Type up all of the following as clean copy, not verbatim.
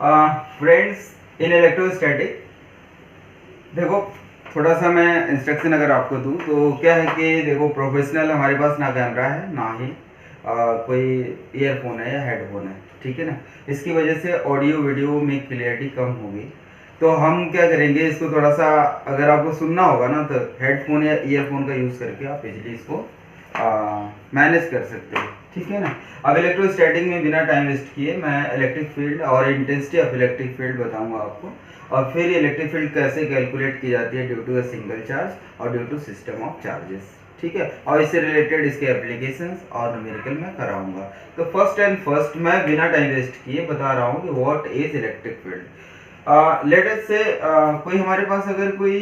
Friends इन electrostatic, देखो थोड़ा सा मैं इंस्ट्रक्शन अगर आपको दूं तो क्या है कि देखो प्रोफेशनल हमारे पास ना कैमरा है ना ही कोई ईयरफोन है या हेडफोन है, ठीक है ना। इसकी वजह से ऑडियो वीडियो में क्लियरिटी कम होगी। तो हम क्या करेंगे, इसको थोड़ा सा अगर आपको सुनना होगा ना तो हेडफोन या ईयरफोन का यूज़ करके आप इजीली इसको मैनेज कर सकते हो, ठीक है ना। अब इलेक्ट्रोस्टैटिक में बिना टाइम वेस्ट किए मैं इलेक्ट्रिक फील्ड और इंटेंसिटी ऑफ इलेक्ट्रिक फील्ड बताऊंगा आपको, और फिर इलेक्ट्रिक फील्ड कैसे कैलकुलेट की जाती है due to a single charge और due to system of charges, ठीक है। और इससे रिलेटेड इसके एप्लीकेशंस और न्यूमेरिकल मैं कराऊंगा। तो फर्स्ट मैं बिना टाइम वेस्ट किए बता रहा हूँ कि what is electric field. Let us से कोई हमारे पास अगर कोई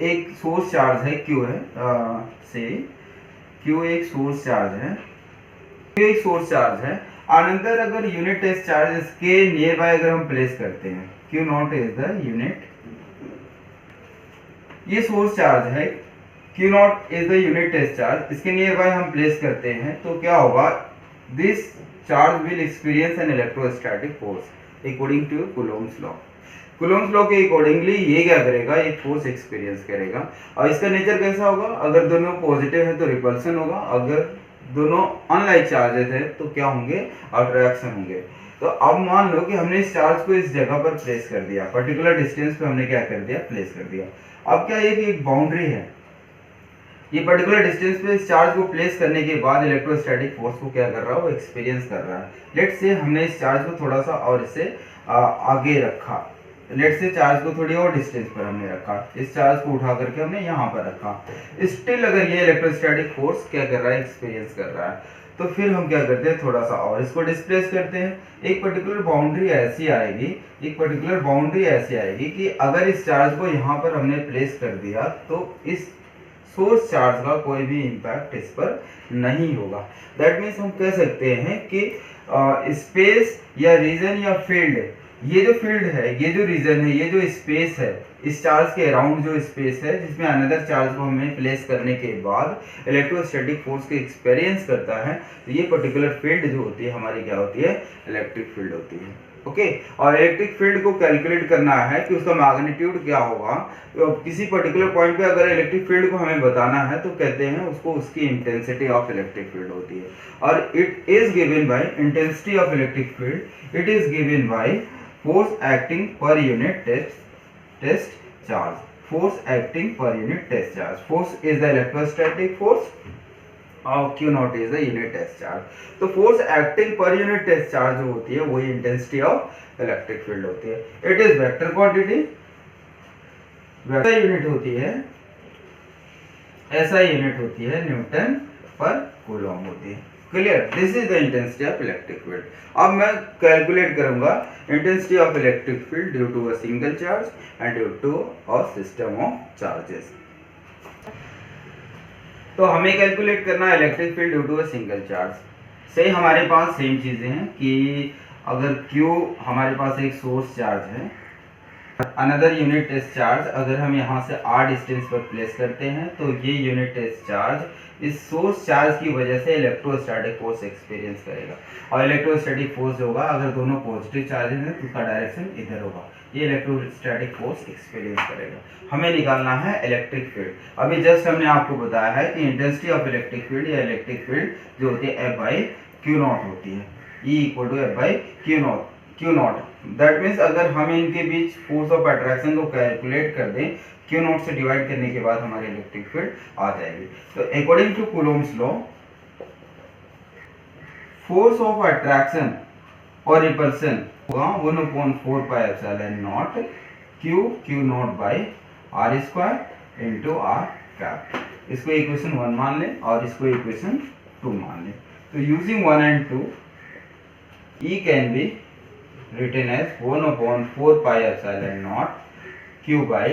एक सोर्स चार्ज है Q है, से Q एक सोर्स चार्ज है, Q एक सोर्स चार्ज है। अनदर अगर यूनिट टेस्ट चार्ज इसके नियर बाय अगर हम प्लेस करते हैं, Q naught is the unit, ये सोर्स चार्ज है, Q naught is the unit test charge, इसके नियर बाय हम प्लेस करते हैं तो क्या होगा, this charge will experience an electrostatic force according to Coulomb's law. Coulomb's law के अकॉर्डिंगली ये क्या करेगा, एक फोर्स एक्सपीरियंस करेगा। और इसका नेचर कैसा होगा, अगर दोनों पॉजिटिव है तो रिपल्सन होगा, अगर दोनों अनलाइक चार्जेस है तो क्या होंगे, अट्रैक्शन होंगे। तो अब मान लो कि हमने इस चार्ज को इस जगह पर प्लेस कर दिया, पर्टिकुलर डिस्टेंस पे हमने क्या कर दिया, प्लेस कर दिया। अब क्या ये एक बाउंड्री है, ये पर्टिकुलर डिस्टेंस पे इस चार्ज को प्लेस करने के बाद इलेक्ट्रोस्टैटिक फोर्स को क्या कर रहा है, वो एक्सपीरियंस कर रहा है। लेट्स से हमने इस चार्ज को थोड़ा सा और इससे आगे रखा, लेट से चार्ज को थोड़ी और डिस्टेंस पर हमने रखा, इस चार्ज को उठा करके हमने यहाँ पर रखा, स्टिल अगर ये इलेक्ट्रोस्टैटिक फोर्स क्या कर रहा है, एक्सपीरियंस कर रहा है। तो फिर हम क्या करते हैं, थोड़ा सा और इसको डिस्प्लेस करते हैं। एक पर्टिकुलर बाउंड्री ऐसी आएगी, एक पर्टिकुलर बाउंड्री ऐसी आएगी कि अगर इस चार्ज को यहाँ पर हमने प्लेस कर दिया तो इस सोर्स चार्ज का कोई भी इम्पैक्ट इस पर नहीं होगा। दैट मीन्स हम कह सकते हैं कि स्पेस या रीजन या फील्ड, ये जो फील्ड है, ये जो रीजन है, ये जो स्पेस है, इस चार्ज के अराउंड जो स्पेस है जिसमें अनदर चार्ज को हमें प्लेस करने के बाद इलेक्ट्रोस्टैटिक फोर्स को एक्सपीरियंस करता है, तो ये पर्टिकुलर फील्ड जो होती है हमारी क्या होती है, इलेक्ट्रिक फील्ड होती है। ओके, और इलेक्ट्रिक फील्ड को कैलकुलेट करना है कि उसका मैग्नीट्यूड क्या होगा। तो किसी पर्टिकुलर पॉइंट पे अगर इलेक्ट्रिक फील्ड को हमें बताना है तो कहते हैं उसको उसकी इंटेंसिटी ऑफ इलेक्ट्रिक फील्ड होती है, और it is given bye intensity of electric field, it is given bye force acting per unit test charge, force acting per unit test charge, force is the electrostatic force और Q naught is the unit test charge. तो force acting पर unit test charge जो होती है वही intensity of electric field होती है। It is vector quantity, vector unit होती है, ऐसा यूनिट होती है, न्यूटन पर कूलॉम होती है। Clear, this is the intensity of electric field. अब मैं कैलकुलेट करूंगा intensity of electric field due to a single charge and due to a system of charges. तो हमें कैलकुलेट करना है electric field due to a single charge से। हमारे पास same चीजें हैं कि अगर Q हमारे पास एक सोर्स चार्ज है, अनदर यूनिट टेस्ट चार्ज अगर हम यहाँ से r डिस्टेंस पर प्लेस करते हैं तो ये यूनिट टेस्ट चार्ज इस सोर्स चार्ज की वजह से इलेक्ट्रोस्टैटिक फोर्स एक्सपीरियंस करेगा। और इलेक्ट्रोस्टैटिक फोर्स होगा, अगर दोनों पॉजिटिव चार्जेस हैं तो उसका डायरेक्शन इधर होगा, ये इलेक्ट्रोस्टैटिक फोर्स एक्सपीरियंस करेगा। हमें निकालना है इलेक्ट्रिक फील्ड। अभी जस्ट हमने आपको बताया है कि इंटेंसिटी ऑफ इलेक्ट्रिक फील्ड या इलेक्ट्रिक फील्ड जो होती है F/Q नॉट होती है, E = F/Q not, Q not. That means अगर हम इनके बीच फोर्स ऑफ अट्रैक्शन को कैलकुलेट कर दें, Q नॉट से डिवाइड करने के बाद हमारी इलेक्ट्रिक फील्ड आ जाएगी। तो according to Coulomb's law, force of attraction और रिपल्सन होगा 1/4 pi epsilon naught Q naught by r square into r cap. इसको इक्वेशन 1 मान लें और इसको इक्वेशन 2 मान लें। तो using 1 and 2, E can be written as 1/4 pi epsilon naught Q by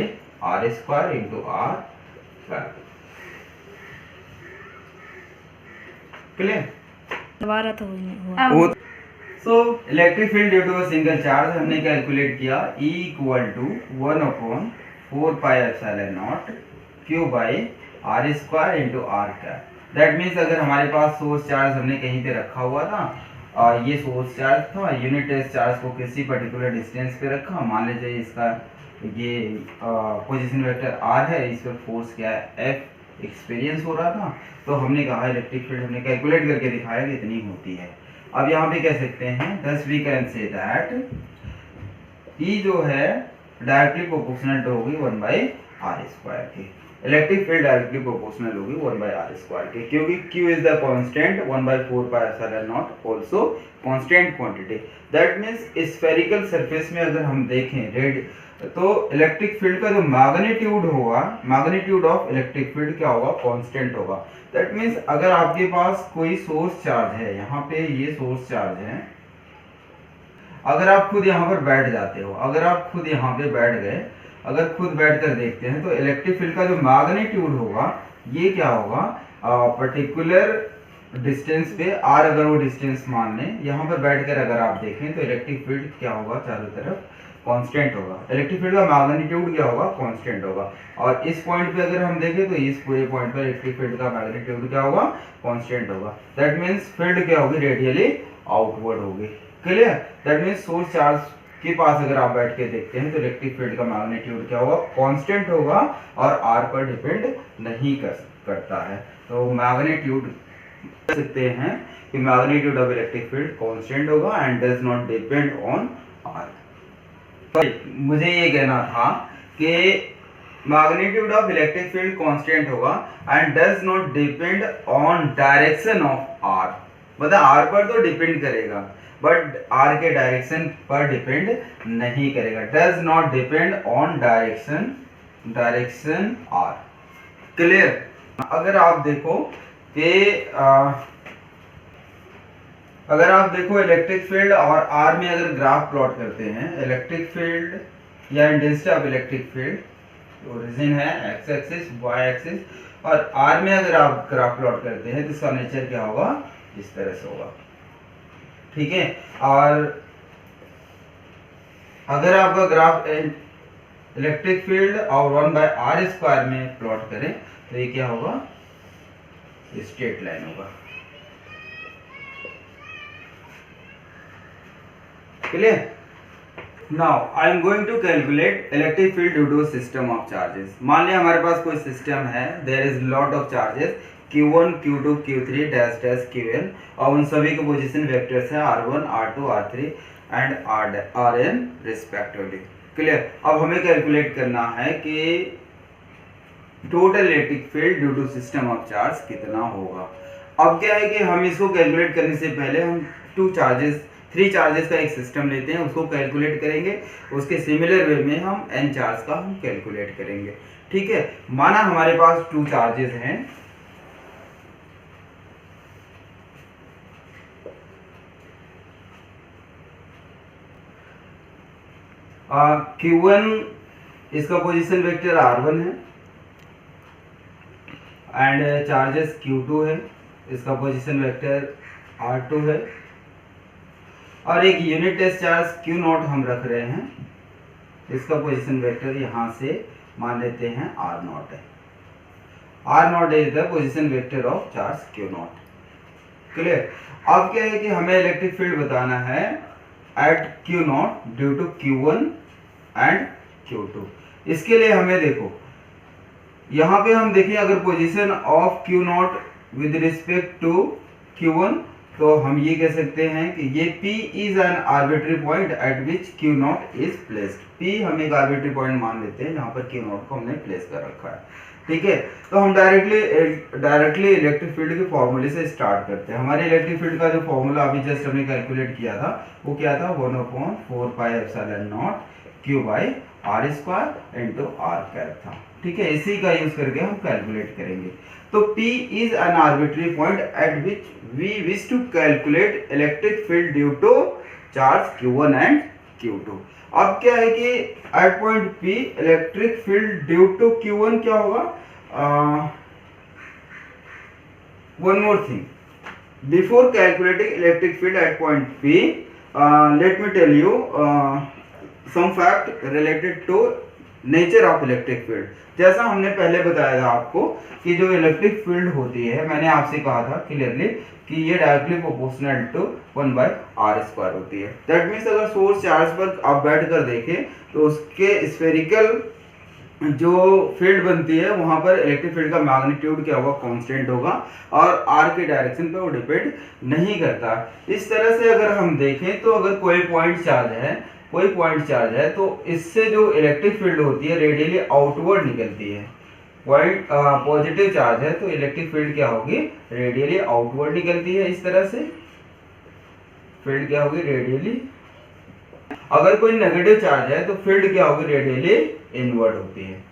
r square into r cap. Clear? दोबारा तो हुआ। So electric field due to a single charge हमने कैलकुलेट किया, E = 1/4 pi epsilon naught Q by r square into r cap. That means अगर हमारे पास source charge हमने कहीं पे रखा हुआ था ये सोर्स चार्ज था, यूनिट टेस्ट चार्ज को किसी पर्टिकुलर डिस्टेंस पे रखा, मान लीजिए इसका ये पोजीशन वेक्टर r है, इस पर फोर्स क्या है F एक्सपीरियंस हो रहा था, तो हमने कहा इलेक्ट्रिक फील्ड हमने कैलकुलेट करके दिखाया कि इतनी होती है। अब यहाँ पे कह सकते हैं thus we can say that E जो है डायरेक्टली प्रोपोर्शनल होगी 1/r² के, इलेक्ट्रिक फील्ड डायरेक्टली प्रोपोर्शनल होगी 1/r² के, क्योंकि Q is the constant 1/4πε0 also constant quantity. That means spherical surface में अगर हम देखें रेड, तो इलेक्ट्रिक फील्ड का जो मैग्नीट्यूड होगा, मैग्नीट्यूड ऑफ इलेक्ट्रिक फील्ड क्या होगा, कांस्टेंट होगा। दैट मींस अगर आपके पास कोई सोर्स चार्ज है, यहाँ पे ये सोर्स चार्ज है, अगर आप खुद यहाँ पर बैठ जाते हो, अगर आप खुद यहाँ पे बैठ गए, अगर खुद बैठकर देखते हैं तो इलेक्ट्रिक फील्ड का जो मैग्नीट्यूड होगा ये क्या होगा, पर्टिकुलर डिस्टेंस पे r अगर वो डिस्टेंस मान लें, यहाँ पर बैठकर अगर आप देखें तो इलेक्ट्रिक फील्ड क्या होगा, चारों तरफ कांस्टेंट होगा, इलेक्ट्रिक फील्ड का मैग्नीट्यूड क्या होगा, कांस्टेंट होगा। और इस पॉइंट पे अगर हम देखें तो इस पूरे पॉइंट पर इलेक्ट्रिक फील्ड का मैग्नीट्यूड क्या होगा, कांस्टेंट होगा। दैट मींस फील्ड क्या होगी, रेडियली आउटवर्ड होगी। Clear? That means source charge के पास अगर आप बैठ के देखते हैं तो इलेक्ट्रिक फील्ड का मैग्नीट्यूड क्या होगा, कांस्टेंट होगा और r पर डिपेंड नहीं करता है। तो मैग्नीट्यूड कह सकते हैं कि magnitude of electric field constant होगा and does not depend on r। मुझे ये कहना था कि magnitude of electric field constant होगा and does not depend on direction of r, मतलब r पर तो डिपेंड करेगा बट r के डायरेक्शन पर डिपेंड नहीं करेगा। Does not depend on direction r। Clear? अगर आप देखो कि अगर आप देखो इलेक्ट्रिक फील्ड और r में अगर ग्राफ प्लॉट करते हैं, इलेक्ट्रिक फील्ड या intensity of electric field origin है x एक्सिस, y एक्सिस, और r में अगर आप ग्राफ प्लॉट करते हैं तो इसका नेचर क्या होगा, इस तरह से होगा। ठीक है? और अगर आपका ग्राफ इलेक्ट्रिक फील्ड और 1/r² में प्लॉट करें तो ये क्या होगा, स्ट्रेट लाइन होगा। Clear? Now I am going to calculate electric field due to system of charges. मान लिया हमारे पास कोई सिस्टम है, there is lot of charges Q1, Q2, Q3 dash dash Qn, और उन सभी के पोजीशन वेक्टर्स हैं R1, R2, R3 and Rn respectively. Clear? अब हमें कैलकुलेट करना है कि total electric field due to system of charge कितना होगा। अब क्या है कि हम इसको कैलकुलेट करने से पहले हम 3 चार्जेस का एक सिस्टम लेते हैं, उसको कैलकुलेट करेंगे, उसके सिमिलर वे में हम n चार्ज का हम कैलकुलेट करेंगे। ठीक है? माना हमारे पास 2 चार्जेस हैं, Q1 इसका पोजीशन वेक्टर R1 है एंड चार्जेस Q2 है, इसका पोजीशन वेक्टर R2 है, और एक यूनिट टेस्ट चार्ज Q0 हम रख रहे हैं, इसका पोजीशन वेक्टर यहाँ से मान लेते हैं R0 है। R0 is the position vector of charge Q0। Clear? अब क्या है कि हमें इलेक्ट्रिक फील्ड बताना है eight Q0 due to Q1 and Q2। इसके लिए हमें देखो यहाँ पे हम देखें, अगर position of Q0 with respect to Q1, तो हम ये कह सकते हैं कि ये P is an arbitrary point at which Q0 is placed. P हम एक आर्बिट्री पॉइंट मान लेते हैं जहाँ पर Q0 को हमने प्लेस कर रखा है। ठीक है? तो हम डायरेक्टली इलेक्ट्रिक फील्ड के फॉर्मूले से स्टार्ट करते हैं। हमारे इलेक्ट्रिक फील्ड का जो फॉर्मूला अभी जस्ट हमने कैलकुलेट किया था वो क्या था, 1/4πε0 Q/r² इंटू r² था। ठीक है? इसी का यूज करके हम कैलकुलेट करेंगे। तो P is an arbitrary point at which we wish to calculate electric field due to charge Q1 and Q2। अब क्या है कि at point P electric field due to Q1 क्या होगा, one more thing before calculating electric field at point P, let me tell you some fact related to nature of electric field, जैसा हमने पहले बताया था आपको कि जो इलेक्ट्रिक फील्ड होती है, मैंने आपसे कहा था क्लियरली कि ये डायरेक्टली प्रोपोर्शनल टू 1/r² होती है। दैट मीन्स अगर सोर्स चार्ज पर आप बैठ कर देखें तो उसके स्फेरिकल जो फील्ड बनती है वहां पर इलेक्ट्रिक फील्ड का मैग्नीट्यूड क्या होगा, कांस्टेंट होगा और आर के डायरेक्शन पे वो डिपेंड नहीं करता। इस तरह से अगर हम देखें तो अगर कोई पॉइंट चार्ज है तो इससे जो इलेक्ट्रिक फील्ड होती है रेडियली आउटवर्ड निकलती है। पॉइंट पॉजिटिव चार्ज है तो इलेक्ट्रिक फील्ड क्या होगी, रेडियली आउटवर्ड निकलती है। इस तरह से फील्ड क्या होगी, रेडियली। अगर कोई नेगेटिव चार्ज है तो फील्ड क्या होगी, रेडियली इनवर्ड होती है।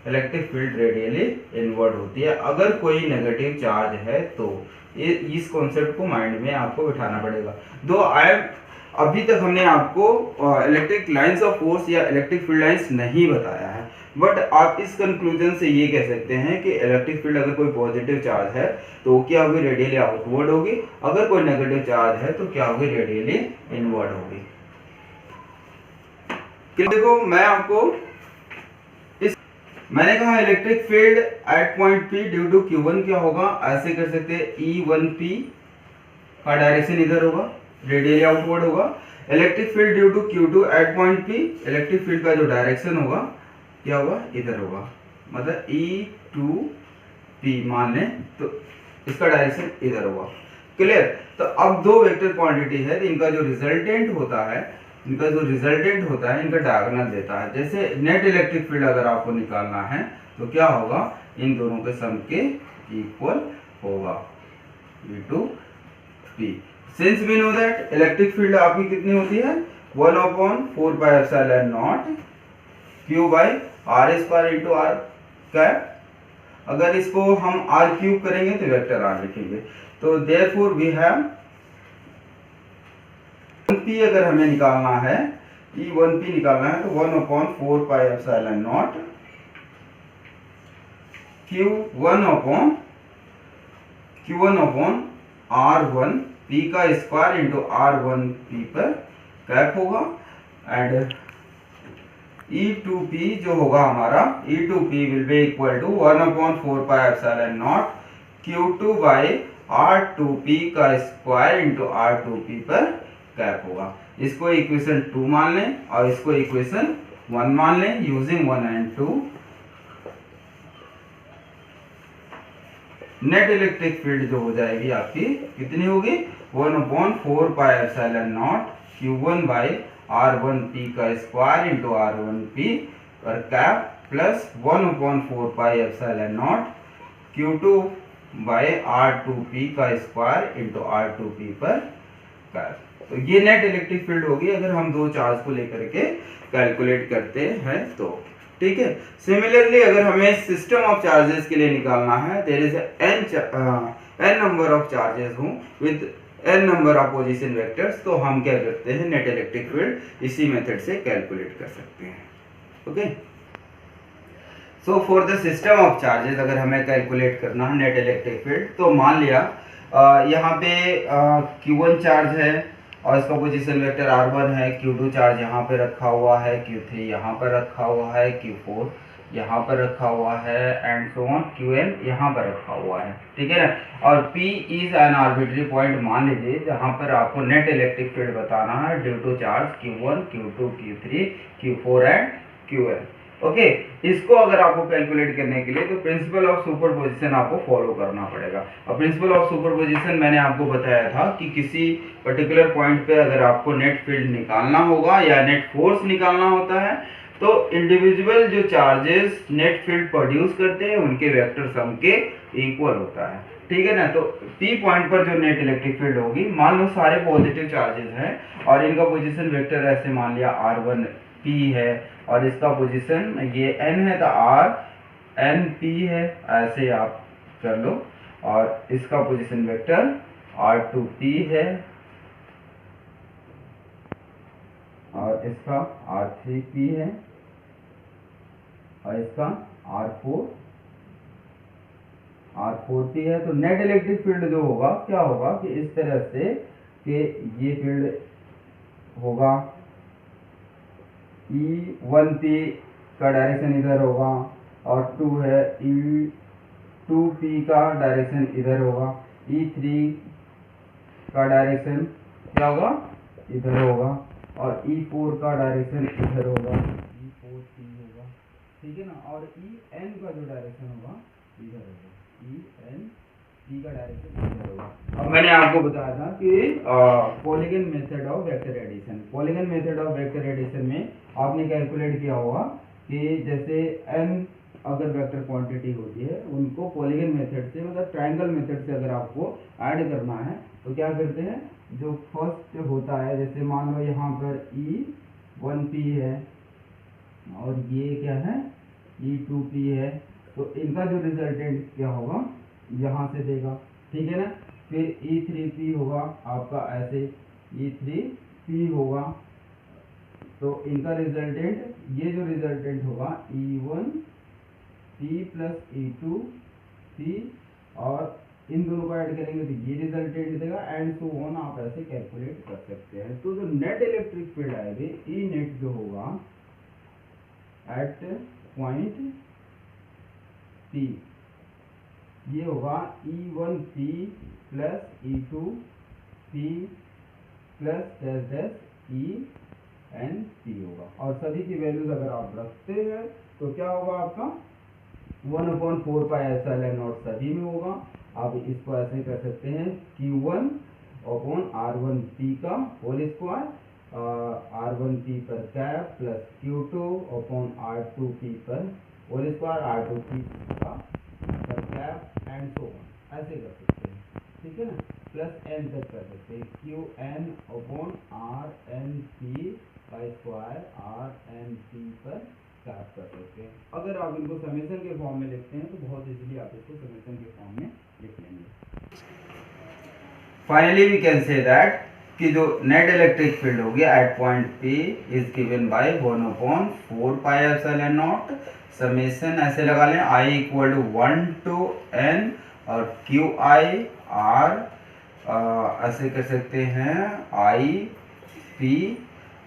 इलेक्ट्रिक फील्ड रेडियली इनवर्ड होती है अगर कोई नेगेटिव चार्ज है तो। इस कॉन्सेप्ट को माइंड में आपको बिठाना पड़ेगा। अभी तक हमने आपको इलेक्ट्रिक लाइंस ऑफ फोर्स या इलेक्ट्रिक फील्ड लाइंस नहीं बताया है, बट आप इस कंक्लूजन से ये कह सकते हैं कि इलेक्ट्रिक फील्ड अगर कोई पॉजिटिव चार्ज है तो क्या होगी, रेडियली आउटवर्ड होगी। अगर कोई नेगेटिव चार्ज है तो क्या होगी, रेडियली इनवर्ड होगी। देखो मैं आपको मैंने कहा electric field at point P due to Q1 क्या होगा, ऐसे कर सकते हैं E1P का डायरेक्शन इधर होगा, रेडियली आउटवर्ड होगा। Electric field due to Q2 at point P, electric field का जो डायरेक्शन होगा क्या होगा, इधर होगा, मतलब E2P मान लें तो इसका डायरेक्शन इधर होगा। क्लियर। तो अब दो वेक्टर क्वांटिटी है, इनका जो रिजल्टेंट होता है इनका डायगोनल देता है। जैसे नेट इलेक्ट्रिक फील्ड अगर आपको निकालना है तो क्या होगा, इन दोनों के सम के इक्वल होगा V2P। Since we know that electric field आपकी कितनी होती है, 1/4πε0 Q/r² इंटू r कैप। अगर इसको हम r³ करेंगे तो वेक्टर r लिखेंगे। तो देयरफॉर वी हैव P अगर हमें निकालना है, E1P निकालना है तो 1/4πε0 Q1/r1P का स्क्वायर इंटू r1P पर कैप होगा। एंड E2P जो होगा हमारा, E2P will be equal to 1/4πε0 Q2/r2P का स्क्वायर इंटू r2P पर कैप होगा। इसको इक्वेशन 2 मान लें और इसको इक्वेशन 1 मान लें using 1 and 2। Net electric field जो हो जाएगी आपकी कितनी होगी, 1/4πε0 Q1/r1P का स्क्वायर इंटू r1P पर कैप प्लस 1/4πε0 Q2/r2P का स्क्वायर इंटू r2P पर कैप। तो ये नेट इलेक्ट्रिक फील्ड होगी अगर हम दो चार्ज को लेकर के कैलकुलेट करते हैं तो। ठीक है। सिमिलरली अगर हमें सिस्टम ऑफ चार्जेस के लिए निकालना है, there is n number of charges who with n number of position vectors, तो हम क्या करते हैं, नेट इलेक्ट्रिक फील्ड इसी मेथड से कैलकुलेट कर सकते हैं। Okay. So for the system of charges अगर हमें कैलकुलेट करना है नेट इलेक्ट्रिक फील्ड, तो मान लिया यहाँ पे Q1 चार्ज है और इसका पोजीशन वेक्टर r1 है, Q2 चार्ज यहाँ पे रखा हुआ है, Q3 यहाँ पर रखा हुआ है, Q4 यहाँ पर रखा हुआ है एंड सो ऑन, Qn यहाँ पर रखा हुआ है। ठीक है ना। और P is an arbitrary point मान लीजिए जहाँ पर आपको नेट इलेक्ट्रिक फील्ड बताना है due to charge Q1, Q2, Q3, Q4 and Qn। Okay. इसको अगर आपको कैलकुलेट करने के लिए तो प्रिंसिपल ऑफ सुपरपोजिशन आपको फॉलो करना पड़ेगा। और प्रिंसिपल ऑफ सुपरपोजिशन मैंने आपको बताया था कि किसी पर्टिकुलर पॉइंट पे अगर आपको नेट फील्ड निकालना होगा या नेट फोर्स निकालना होता है तो इंडिविजुअल जो चार्जेस नेट फील्ड प्रोड्यूस करते हैं उनके वेक्टर सम के इक्वल होता है। ठीक है ना। तो P पॉइंट पर जो नेट इलेक्ट्रिक फील्ड होगी, मान लो सारे पॉजिटिव चार्जेस हैं और इनका पोजीशन वेक्टर ऐसे मान लिया r1P है और इसका पोजीशन ये n है तो rnP है, ऐसे आप कर लो। और इसका पोजीशन वेक्टर r2P है और इसका r3P है और इसका r4P है। तो नेट इलेक्ट्रिक फील्ड जो होगा क्या होगा कि इस तरह से कि ये फील्ड होगा E1P का डायरेक्शन इधर होगा, और 2 है E2P का डायरेक्शन इधर होगा, E3 का डायरेक्शन क्या होगा, इधर होगा, और E4 का डायरेक्शन इधर होगा, E4P होगा, ठीक है ना। और En का जो डायरेक्शन होगा इधर होगा, En का डायरेक्शन इधर होगा। अब मैंने आपको बताया था कि polygon method of vector addition, polygon method of vector addition में आपने कैलकुलेट किया होगा कि जैसे n अगर वेक्टर क्वांटिटी होती है उनको पॉलीगन मेथड से, मतलब ट्रायंगल मेथड से अगर आपको ऐड करना है तो क्या करते हैं, जो फर्स्ट होता है, जैसे मान लो यहाँ पर E1P है और ये क्या है E2P है, तो इनका जो रिजल्टेंट क्या होगा यहाँ से देगा, ठीक है ना। फिर E3P होगा आपका ऐसे, E3P होगा, तो इनका रिजल्टेंट, ये जो रिजल्टेंट होगा E1P प्लस E2P, और इन दोनों को ऐड करेंगे तो ये रिजल्टेंट देगा, एंड सो ऑन, आप ऐसे कैलकुलेट कर सकते हैं। तो जो नेट इलेक्ट्रिक फील्ड आएगी, ई नेट जो होगा एट पॉइंट P, ये होगा E1P plus E2P plus dash dash ENP होगा, और सभी की वैल्यूज अगर आप रखते हैं तो क्या होगा आपका 1/4 पाई एप्सिलॉन नॉट सभी में होगा। आप इसको ऐसे कर सकते हैं Q1 अपॉन R1P का होल स्क्वायर, R1P पर cap plus Q2 upon R2P पर होल स्क्वायर, R2P का पर कैप, एंड सो ऑन, ऐसे कर सकते हैं, ठीक है ना, प्लस n तक कर सकते हैं, Qn अपॉन RNP का स्क्वायर, RNP पर कैप कर सकते हैं। अगर आप इनको समेशन के फॉर्म में लिखते हैं तो बहुत इजीली आप इसको समेशन के फॉर्म में लिख लेंगे। Finally we can say that कि जो नेट इलेक्ट्रिक फील्ड होगी at point P is given by 1/4 pi epsilon naught, summation ऐसे लगा लें I equal to 1 to n, और QI R ऐसे कर सकते हैं IP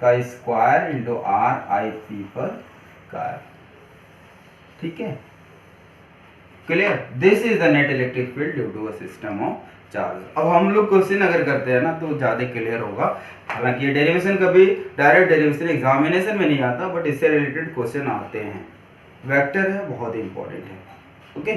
का स्क्वायर इंटू RIP पर कैप, ठीक है, clear. This is the net electric field due to a system of charge. अब हम लोग क्वेश्चन अगर करते हैं ना तो ज़्यादा क्लियर होगा, हालांकि ये डेरिवेशन कभी डायरेक्ट डेरिवेशन एग्जामिनेशन में नहीं आता, बट इससे रिलेटेड क्वेश्चन आते हैं। वेक्टर है, बहुत इंपॉर्टेंट है, ओके।